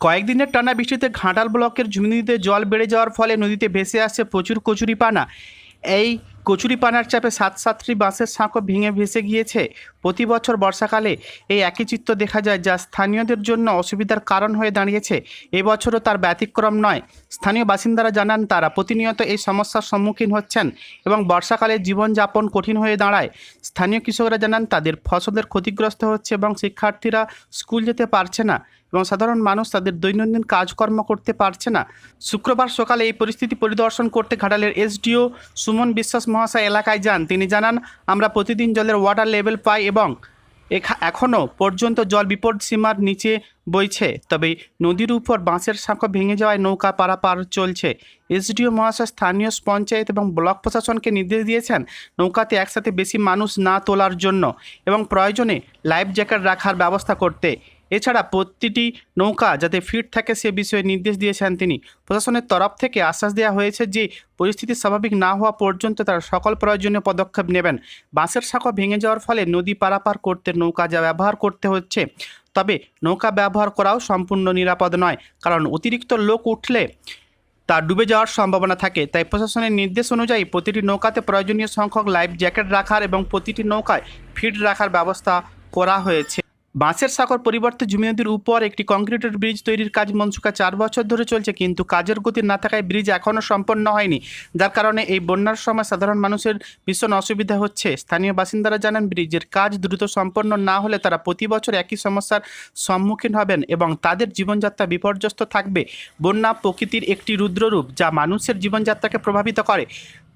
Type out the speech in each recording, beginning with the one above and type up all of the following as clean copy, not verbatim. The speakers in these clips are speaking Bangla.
কয়েকদিনের টানা বৃষ্টিতে ঘাটাল ব্লকের ঝুমি নদীতে জল বেড়ে যাওয়ার ফলে নদীতে ভেসে আসছে প্রচুর কচুরিপানা। এই কচুরিপানার চাপে সাত সাতটি বাঁশের সাঁকো ভেঙে ভেসে গিয়েছে। প্রতি বছর বর্ষাকালে এই একই চিত্র দেখা যায়, যা স্থানীয়দের জন্য অসুবিধার কারণ হয়ে দাঁড়িয়েছে। এবছরও তার ব্যতিক্রম নয়। স্থানীয় বাসিন্দারা জানান, তারা প্রতিনিয়ত এই সমস্যার সম্মুখীন হচ্ছেন এবং বর্ষাকালে জীবনযাপন কঠিন হয়ে দাঁড়ায়। স্থানীয় কৃষকরা জানান, তাদের ফসলের ক্ষতিগ্রস্ত হচ্ছে এবং শিক্ষার্থীরা স্কুল যেতে পারছে না এবং সাধারণ মানুষ তাদের দৈনন্দিন কাজকর্ম করতে পারছে না। শুক্রবার সকালে এই পরিস্থিতি পরিদর্শন করতে ঘাটালের এসডিও সুমন বিশ্বাস মহাশয় এলাকায় যান। তিনি জানান, আমরা প্রতিদিন জলের ওয়াটার লেভেল পাই এবং এখনও পর্যন্ত জল বিপদসীমার নিচে বইছে। তবে নদীর উপর বাঁশের সাঁকো ভেঙে যাওয়ায় নৌকা পারাপার চলছে। এসডিও মহাশয় স্থানীয় পঞ্চায়েত এবং ব্লক প্রশাসনকে নির্দেশ দিয়েছেন নৌকাতে একসাথে বেশি মানুষ না তোলার জন্য এবং প্রয়োজনে লাইফ জ্যাকেট রাখার ব্যবস্থা করতে। এছাড়া প্রতিটি নৌকা যাতে ফিট থাকে সে বিষয়ে নির্দেশ দিয়েছেন তিনি। প্রশাসনের তরফ থেকে আশ্বাস দেওয়া হয়েছে যে পরিস্থিতি স্বাভাবিক না হওয়া পর্যন্ত তারা সকল প্রয়োজনীয় পদক্ষেপ নেবেন। বাঁশের সাঁকো ভেঙে যাওয়ার ফলে নদী পারাপার করতে নৌকা যা ব্যবহার করতে হচ্ছে, তবে নৌকা ব্যবহার করাও সম্পূর্ণ নিরাপদ নয়, কারণ অতিরিক্ত লোক উঠলে তা ডুবে যাওয়ার সম্ভাবনা থাকে। তাই প্রশাসনের নির্দেশ অনুযায়ী প্রতিটি নৌকাতে প্রয়োজনীয় সংখ্যক লাইফ জ্যাকেট রাখার এবং প্রতিটি নৌকায় ফিট রাখার ব্যবস্থা করা হয়েছে। বাঁশের সাঁকোর পরিবর্তে ঝুমি নদীর উপর একটি কংক্রিটের ব্রিজ তৈরির কাজ মনসুকা 4 বছর ধরে চলছে, কিন্তু কাজের গতি না থাকায় ব্রিজ এখনও সম্পন্ন হয়নি, যার কারণে এই বন্যার সময় সাধারণ মানুষের ভীষণ অসুবিধা হচ্ছে। স্থানীয় বাসিন্দারা জানান, ব্রিজের কাজ দ্রুত সম্পন্ন না হলে তারা প্রতি বছর একই সমস্যার সম্মুখীন হবেন এবং তাদের জীবনযাত্রা বিপর্যস্ত থাকবে। বন্যা প্রকৃতির একটি রুদ্ররূপ যা মানুষের জীবনযাত্রাকে প্রভাবিত করে।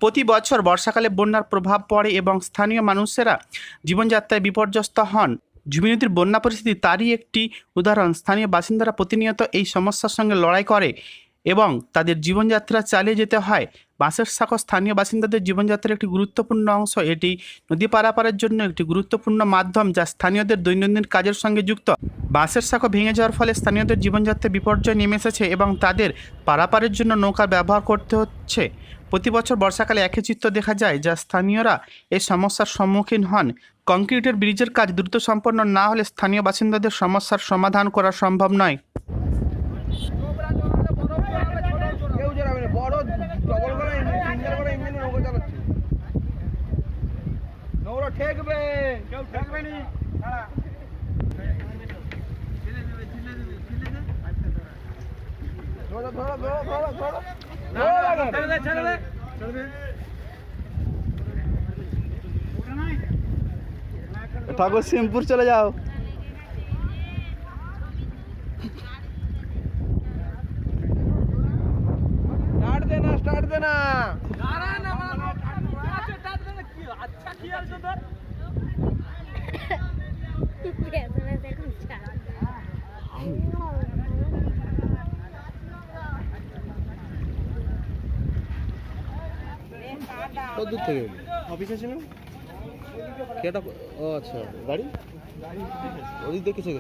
প্রতি বছর বর্ষাকালে বন্যার প্রভাব পড়ে এবং স্থানীয় মানুষেরা জীবনযাত্রায় বিপর্যস্ত হন। ঝুমি নদীর বন্যা পরিস্থিতি তারই একটি উদাহরণ। স্থানীয় বাসিন্দারা প্রতিনিয়ত এই সমস্যার সঙ্গে লড়াই করে এবং তাদের জীবনযাত্রা চালিয়ে যেতে হয়। বাঁশের সাঁকো স্থানীয় বাসিন্দাদের জীবনযাত্রার একটি গুরুত্বপূর্ণ অংশ। এটি নদী পারাপারের জন্য একটি গুরুত্বপূর্ণ মাধ্যম যা স্থানীয়দের দৈনন্দিন কাজের সঙ্গে যুক্ত। বাঁশের সাঁকো ভেঙে যাওয়ার ফলে স্থানীয়দের জীবনযাত্রায় বিপর্যয় নেমে এসেছে এবং তাদের পারাপারের জন্য নৌকা ব্যবহার করতে হচ্ছে। প্রতি বছর বর্ষাকালে একই চিত্র দেখা যায়, যা স্থানীয়রা এই সমস্যার সম্মুখীন হন। কংক্রিটের ব্রিজের কাজ দ্রুত সম্পন্ন না হলে স্থানীয় বাসিন্দাদের সমস্যার সমাধান করা সম্ভব নয়। ঠাকুর সিমপুর চলে যাও। স্টার্ট দে না। দূর থেকে অফিসে ছিলাম। ও আচ্ছা, গাড়ি ওদিক দিয়ে কিছু